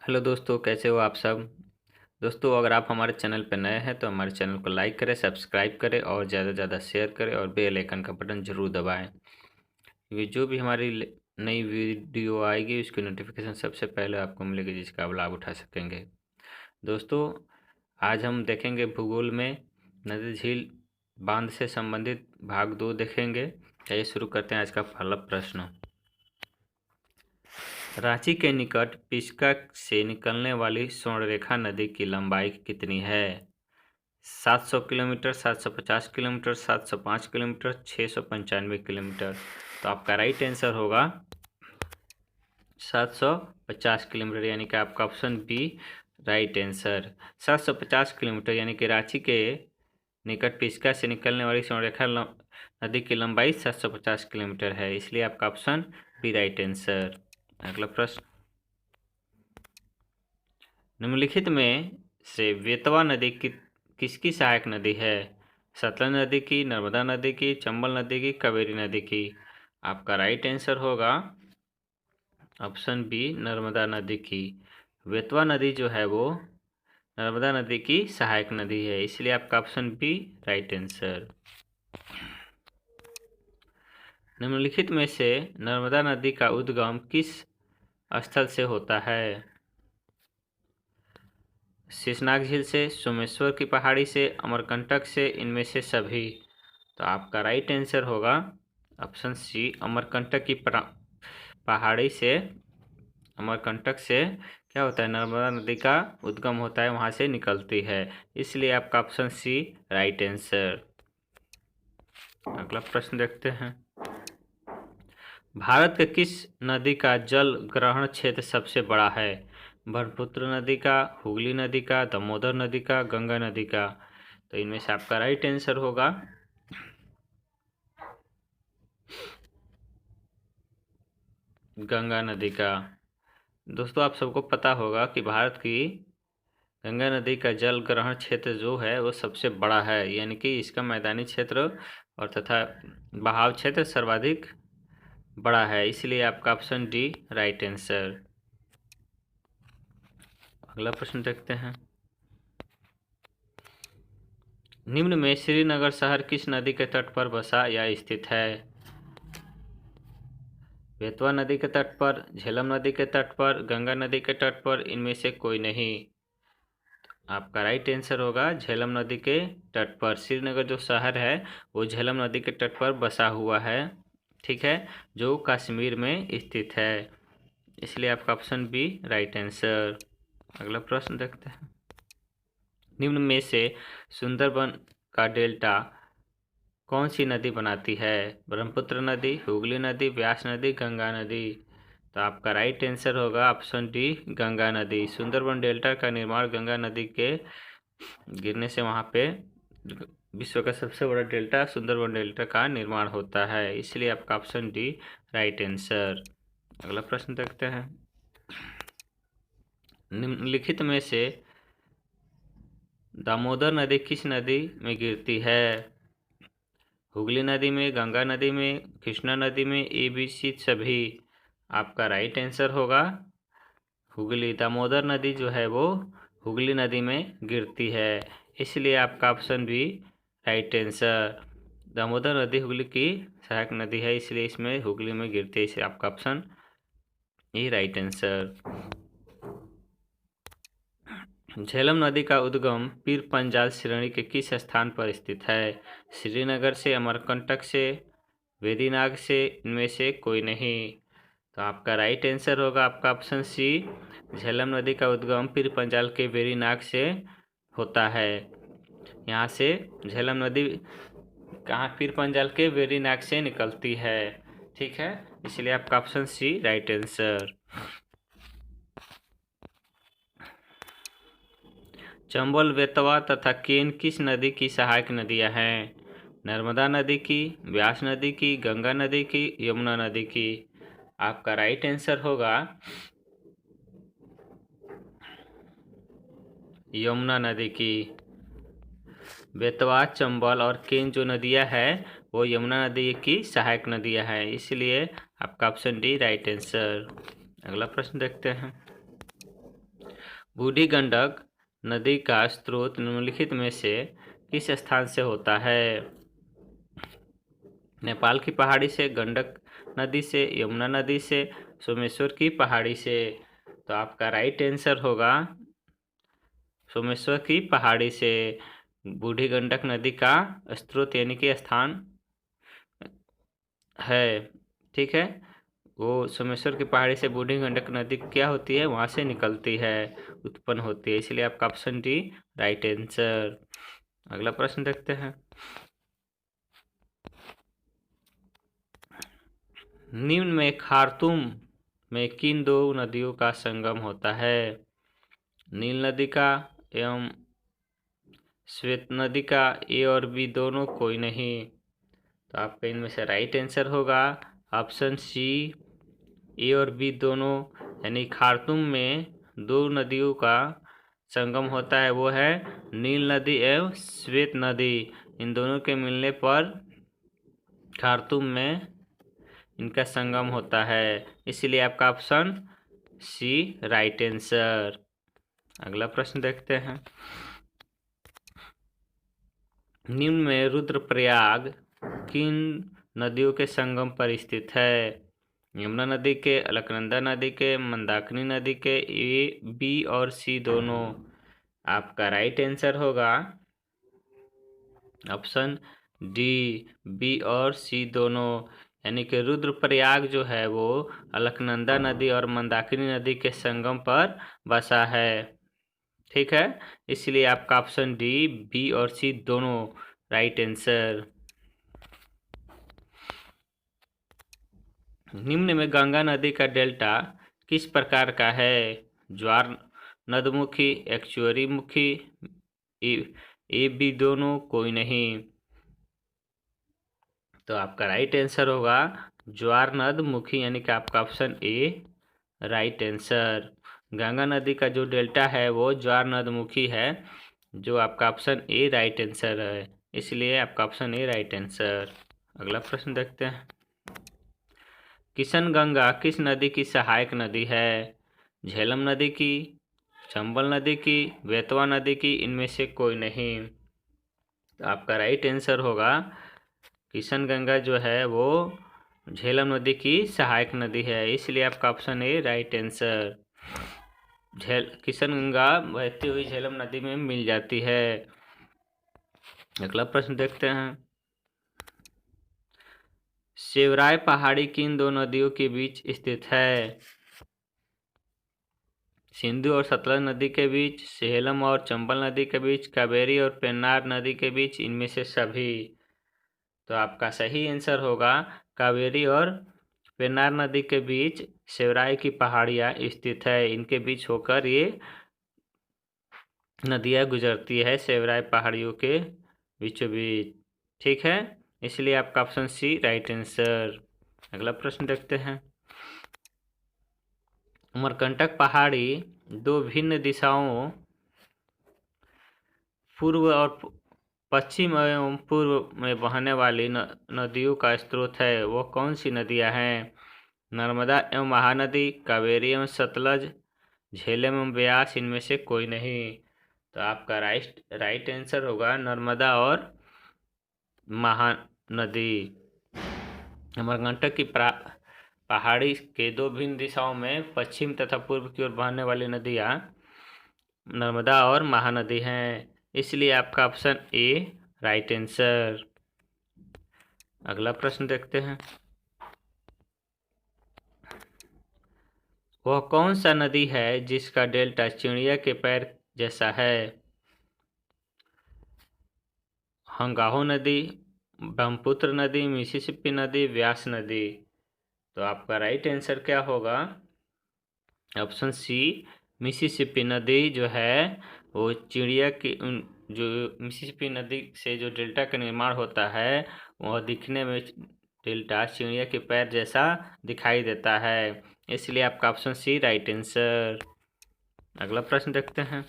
Hello दोस्तों, कैसे हो आप सब। दोस्तों, अगर आप हमारे चैनल पर नए हैं तो हमारे चैनल को लाइक करें, सब्सक्राइब करें और ज़्यादा से ज़्यादा शेयर करें और बेल आइकन का बटन ज़रूर दबाएं। क्योंकि जो भी हमारी नई वीडियो आएगी उसकी नोटिफिकेशन सबसे पहले आपको मिलेगी, जिसका आप लाभ उठा सकेंगे। दोस्तों, आज हम देखेंगे भूगोल में नदी झील बांध से संबंधित भाग 2 देखेंगे। चलिए शुरू करते हैं आज का पहला प्रश्न। रांची के निकट पिस्का से निकलने वाली स्वर्णरेखा नदी की लंबाई कितनी है? 700 किलोमीटर, 750 किलोमीटर, 705 किलोमीटर, 695 किलोमीटर। तो आपका राइट आंसर होगा 750 किलोमीटर, यानी कि आपका option B right answer. 750 kilometre यानी कि रांची के निकट पिस्का से निकलने वाली स्वर्णरेखा नदी की लंबाई 750 किलोमीटर है, इसलिए आपका ऑप्शन बी राइट आंसर। अगला प्रश्न। निम्नलिखित में से बेतवा नदी किसकी सहायक नदी है? सतलज नदी की, नर्मदा नदी की, चंबल नदी की, कावेरी नदी की। आपका राइट आंसर होगा ऑप्शन बी नर्मदा नदी की। बेतवा नदी जो है वो नर्मदा नदी की सहायक नदी है, इसलिए आपका ऑप्शन बी राइट आंसर। निम्नलिखित में से नर्मदा नदी का उद्गम किस स्थल से होता है? शेषनाग झील से, सोमेश्वर की पहाड़ी से, अमरकंटक से, इनमें से सभी। तो आपका राइट आंसर होगा ऑप्शन सी अमरकंटक की पहाड़ी से। अमरकंटक से क्या होता है, नर्मदा नदी का उद्गम होता है, वहां से निकलती है, इसलिए आपका ऑप्शन सी राइट आंसर। अगला प्रश्न देखते हैं। भारत के किस नदी का जल ग्रहण क्षेत्र सबसे बड़ा है? ब्रह्मपुत्र नदी का, हुगली नदी का, दामोदर नदी का, गंगा नदी का। तो इनमें से आपका राइट आंसर होगा गंगा नदी का। दोस्तों, आप सबको पता होगा कि भारत की गंगा नदी का जल ग्रहण क्षेत्र जो है वो सबसे बड़ा है, यानी कि इसका मैदानी क्षेत्र और तथा बहाव क्षेत्र सर्वाधिक बड़ा है, इसलिए आपका ऑप्शन डी राइट आंसर। अगला प्रश्न देखते हैं। निम्न में श्रीनगर शहर किस नदी के तट पर बसा या स्थित है? बेतवा नदी के तट पर, झेलम नदी के तट पर, गंगा नदी के तट पर, इनमें से कोई नहीं। आपका राइट आंसर होगा झेलम नदी के तट पर। श्रीनगर जो शहर है वो झेलम नदी के तट पर बसा हुआ है, ठीक है, जो कश्मीर में स्थित है, इसलिए आपका ऑप्शन बी राइट आंसर। अगला प्रश्न देखते हैं। निम्न में से सुंदरबन का डेल्टा कौन सी नदी बनाती है? ब्रह्मपुत्र नदी, हुगली नदी, व्यास नदी, गंगा नदी। तो आपका राइट आंसर होगा ऑप्शन डी गंगा नदी। सुंदरबन डेल्टा का निर्माण गंगा नदी के गिरने से वहाँ पे विश्व का सबसे बड़ा डेल्टा सुंदरबन डेल्टा का निर्माण होता है, इसलिए आपका ऑप्शन डी राइट आंसर। अगला प्रश्न देखते हैं। निम्नलिखित में से दामोदर नदी किस नदी में गिरती है? हुगली नदी में, गंगा नदी में, कृष्णा नदी में, ए बी सी सभी। आपका राइट आंसर होगा हुगली। दामोदर नदी जो है वो हुगली नदी में गिरती है, इसलिए आपका ऑप्शन भी राइट आंसर। दामोदर नदी हुगली की सहायक नदी है, इसलिए इसमें हुगली में गिरती है, इसलिए आपका option A right answer. Jhelum नदी का उद्गम पीर पंजाल श्रेणी के किस स्थान पर स्थित है? श्रीनगर से, अमरकंटक से, वेदीनाग से, इनमें से कोई नहीं। तो आपका राइट आंसर होगा आपका ऑप्शन सी झेलम नदी का उद्गम पीर पंजाल के वेरीनाग से होता है। यहाँ से झेलम नदी कहाँ पीर पंजाल के वेरीनाग से निकलती है, ठीक है, इसलिए आपका option C right answer. Chambal, Betwa तथा केन किस नदी की सहायक नदियां हैं? नर्मदा नदी की, व्यास नदी की, गंगा नदी की, यमुना नदी की। आपका राइट आंसर होगा यमुना नदी की। बेतवा, चंबल और केन जो नदियां हैं वो यमुना नदी की सहायक नदियां हैं, इसलिए आपका ऑप्शन डी राइट आंसर। अगला प्रश्न देखते हैं। बूढ़ी गंडक नदी का स्रोत निम्नलिखित में से किस स्थान से होता है? नेपाल की पहाड़ी से, गंडक नदी से, यमुना नदी से, सोमेश्वर की पहाड़ी से। तो आपका राइट आंसर होगा सोमेश्वर की पहाड़ी से। बूढ़ी गंडक नदी का स्रोत यानी कि स्थान है, ठीक है। वो सोमेश्वर की पहाड़ी से बूढ़ी गंडक नदी क्या होती है, वहां से निकलती है, उत्पन्न होती है, इसलिए आपका ऑप्शन डी राइट आंसर। अगला प्रश्न देखते हैं। निम्न में खार्तूम में किन दो नदियों का संगम होता है? नील नदी का एवं श्वेत नदी का, ए और बी दोनों कोई नहीं। तो आपका इनमें से राइट आंसर होगा ऑप्शन सी, ए और बी दोनों, यानी खार्तूम में दो नदियों का संगम होता है, वो है नील नदी एवं श्वेत नदी। इन दोनों के मिलने पर खार्तूम में इनका संगम होता है, इसलिए आपका ऑप्शन सी राइट आंसर। अगला प्रश्न देखते हैं। निम्न में रुद्रप्रयाग किन नदियों के संगम पर स्थित है? यमुना नदी के, अलकनंदा नदी के, मंदाकिनी नदी के, ए बी और सी दोनों। आपका राइट आंसर होगा ऑप्शन डी, बी और सी दोनों, यानी कि रुद्रप्रयाग जो है वो अलकनंदा नदी और मंदाकिनी नदी के संगम पर बसा है, ठीक है। इसलिए आपका ऑप्शन डी, बी और सी दोनों राइट आंसर। निम्न में गंगा नदी का डेल्टा किस प्रकार का है? ज्वार नदमुखी, एक्चुअरी मुखी, ए बी दोनों, कोई नहीं। तो आपका राइट आंसर होगा ज्वार नदमुखी, यानी कि आपका option A right answer. Ganga नदी का जो डेल्टा है वो ज्वार नदमुखी है, जो आपका ऑप्शन ए राइट आंसर है, इसलिए आपका ऑप्शन ए राइट आंसर। अगला प्रश्न देखते हैं। किशनगंगा किस नदी की सहायक नदी है? झेलम नदी की, चंबल नदी की, बेतवा नदी की, इनमें से कोई नहीं। तो आपका राइट आंसर होगा किशनगंगा जो है वो झेलम नदी की सहायक नदी है, इसलिए आपका option A right answer. Kishanganga बहती हुई झेलम नदी में मिल जाती है। अगला प्रश्न देखते हैं। सेवराय पहाड़ी किन दो नदियों के बीच स्थित है? सिंधु और सतलज नदी के बीच, सेलम और चंबल नदी के बीच, कावेरी और पेन्नार नदी के बीच, इनमें से सभी। तो आपका सही आंसर होगा कावेरी और पेन्नार नदी के बीच सेवराय की पहाड़ियाँ स्थित है, इनके बीच होकर ये नदियाँ गुजरती है सेवराय पहाड़ियों के बीचों बीच, ठीक है। इसलिए आपका ऑप्शन सी राइट आंसर। अगला प्रश्न देखते हैं। अमरकंटक पहाड़ी दो भिन्न दिशाओं पूर्व और पश्चिम एवं पूर्व में बहने वाली नदियों का स्रोत है, वो कौन सी नदियां हैं? नर्मदा एवं महानदी, कावेरी एवं सतलज, झेलम एवं ब्यास, इनमें से कोई नहीं। तो आपका राइट आंसर होगा नर्मदा और महानदी। अमरकंटक की पहाड़ी के दो भिन्न दिशाओं में पश्चिम तथा पूर्व की ओर बहने वाली नदियां नर्मदा और महानदी हैं, इसलिए आपका ऑप्शन ए राइट आंसर। अगला प्रश्न देखते हैं। वह कौन सा नदी है जिसका डेल्टा चिड़िया के पैर जैसा है? हंगाहो नदी, ब्रह्मपुत्र नदी, मिसिसिपी नदी, व्यास नदी। तो आपका राइट आंसर क्या होगा? ऑप्शन सी मिसिसिपी नदी जो है वो चिड़िया की जो मिसिसिपी नदी से जो डेल्टा का निर्माण होता है वह दिखने में डेल्टा चिड़िया के पैर जैसा दिखाई देता है, इसलिए आपका ऑप्शन सी राइट आंसर। अगला प्रश्न देखते हैं।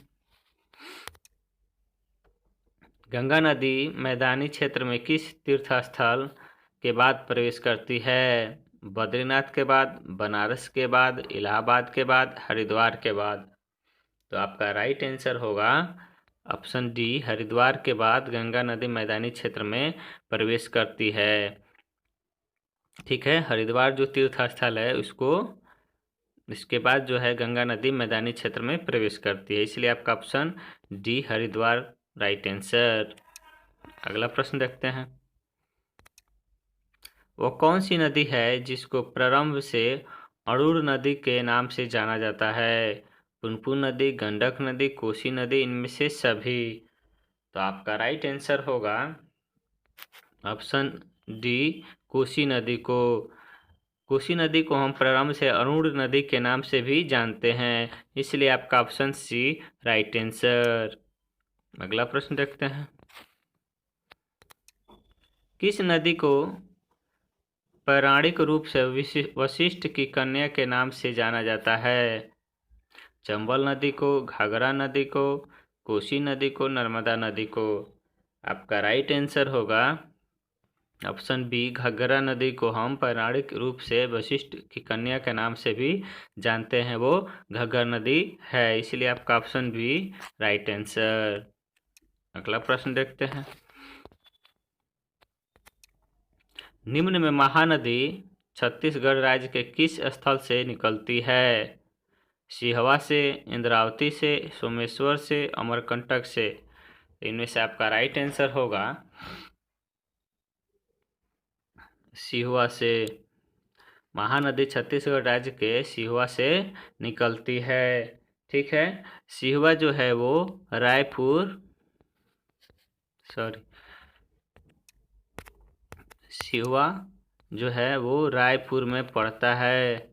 गंगा नदी मैदानी क्षेत्र में किस तीर्थ स्थल के बाद प्रवेश करती है? बद्रीनाथ के बाद, बनारस के बाद, इलाहाबाद के बाद, हरिद्वार के बाद। तो आपका राइट आंसर होगा ऑप्शन डी, हरिद्वार के बाद गंगा नदी मैदानी क्षेत्र में प्रवेश करती है। ठीक है, हरिद्वार जो तीर्थ स्थल है उसको इसके बाद जो है गंगा नदी मैदानी क्षेत्र में प्रवेश करती है, इसलिए आपका option D Haridwar right answer. अगला प्रश्न देखते हैं। वो कौन सी नदी है जिसको प्रारंभ से अरुण नदी के नाम से जाना जाता है? पुनपुन नदी, गंडक नदी, कोसी नदी, इनमें से सभी। तो आपका राइट आंसर होगा ऑप्शन डी, कोसी नदी को। कोसी नदी को हम प्रारंभ से अरुण नदी के नाम से भी जानते हैं, इसलिए आपका ऑप्शन सी राइट आंसर। अगला प्रश्न देखते हैं। किस नदी को पौराणिक रूप से वशिष्ठ की कन्या के नाम से जाना जाता है? चंबल नदी को, घाघरा नदी को, कोसी नदी को, नर्मदा नदी को। आपका राइट आंसर होगा ऑप्शन बी, घाघरा नदी को हम पौराणिक रूप से वशिष्ठ की कन्या के नाम से भी जानते हैं, वो घग्गर नदी है, इसलिए आपका ऑप्शन बी राइट आंसर। अगला प्रश्न देखते हैं। निम्न में महानदी छत्तीसगढ़ राज्य के किस स्थल से निकलती है? सिहवा से, इंद्रावती से, सोमेश्वर से, अमरकंटक से। इनमें से आपका राइट आंसर होगा सिहुआ से। महानदी छत्तीसगढ़ राज्य के सिहुआ से निकलती है। ठीक है, सिहुआ जो है वो सिहुआ जो है वो रायपुर में पड़ता है।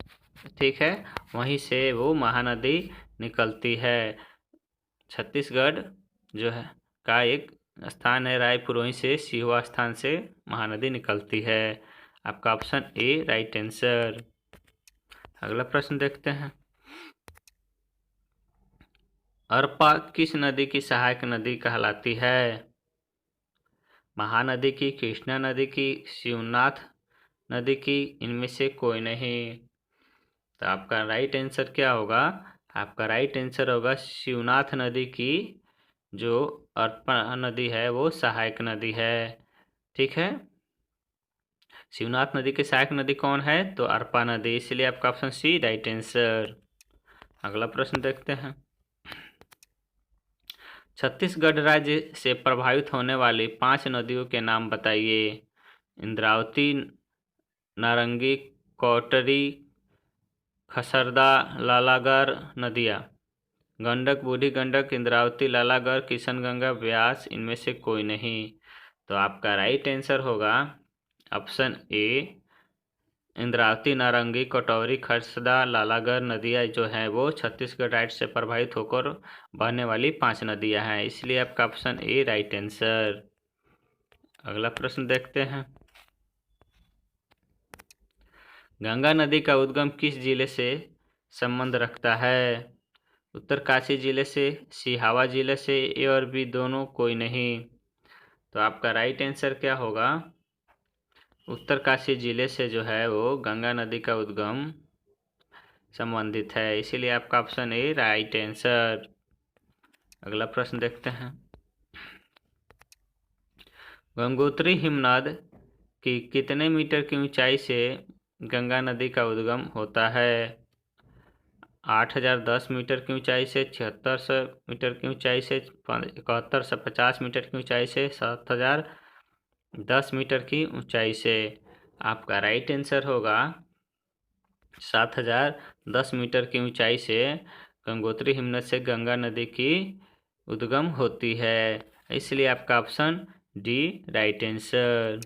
ठीक है, वहीं से वो महानदी निकलती है। छत्तीसगढ़ जो है का एक स्थान है रायपुर, वहीं से सिहुआ स्थान से महानदी निकलती है। आपका ऑप्शन ए राइट आंसर। अगला प्रश्न देखते हैं। अरपा किस नदी की सहायक नदी कहलाती है? महानदी की, कृष्णा नदी की, शिवनाथ नदी की, इनमें से कोई नहीं। तो आपका राइट आंसर क्या होगा? आपका राइट आंसर होगा शिवनाथ नदी की जो अरपा नदी है वो सहायक नदी है। ठीक है, शिवनाथ नदी की सहायक नदी कौन है? तो अरपा नदी, इसलिए आपका ऑप्शन सी राइट आंसर। अगला प्रश्न देखते हैं। छत्तीसगढ़ राज्य से प्रभावित होने वाली 5 नदियों के नाम बताइए। इंद्रावती, नारंगी, कोटरी, खसरदा, लालागर नदियाँ। गंडक, बूढ़ी गंडक, इंद्रावती, लालागर, किशनगंगा, व्यास, इनमें से कोई नहीं। तो आपका राइट आंसर होगा ऑप्शन ए, इंद्रावती, नारंगी, कटोरी, खरसदा, लालागर नदियाँ जो हैं वो छत्तीसगढ़ राज्य से प्रभावित होकर बहने वाली 5 नदियाँ हैं, इसलिए आपका ऑप्शन ए राइट आंसर। अगला प्रश्न देखते हैं। गंगा नदी का उद्गम किस जिले से संबंध रखता है? उत्तरकाशी जिले से, सिहावा जिले से, ए और बी दोनों कोई नहीं। तो आपका राइट आंसर क्या होगा? उत्तरकाशी जिले से जो है वो गंगा नदी का उद्गम संबंधित है, इसीलिए आपका ऑप्शन ए राइट आंसर। अगला प्रश्न देखते हैं। गंगोत्री हिमनद की कितने मीटर की ऊंचाई से गंगा नदी का उद्गम होता है? 8010 मीटर की ऊंचाई से, 7600 मीटर की ऊंचाई से, 7150 मीटर की ऊंचाई से, 7010 मीटर की ऊंचाई से। आपका राइट आंसर होगा 7010 मीटर की ऊंचाई से गंगोत्री हिमनद से गंगा नदी की उद्गम होती है, इसलिए आपका ऑप्शन डी राइट आंसर।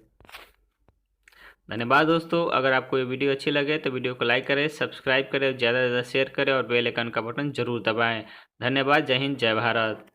धन्यवाद दोस्तों। अगर आपको ये वीडियो अच्छी लगे तो वीडियो को लाइक करें, सब्सक्राइब करें, ज़्यादा से ज़्यादा शेयर करें और बेल आइकन का बटन जरूर दबाएं। धन्यवाद। जय हिंद, जय भारत।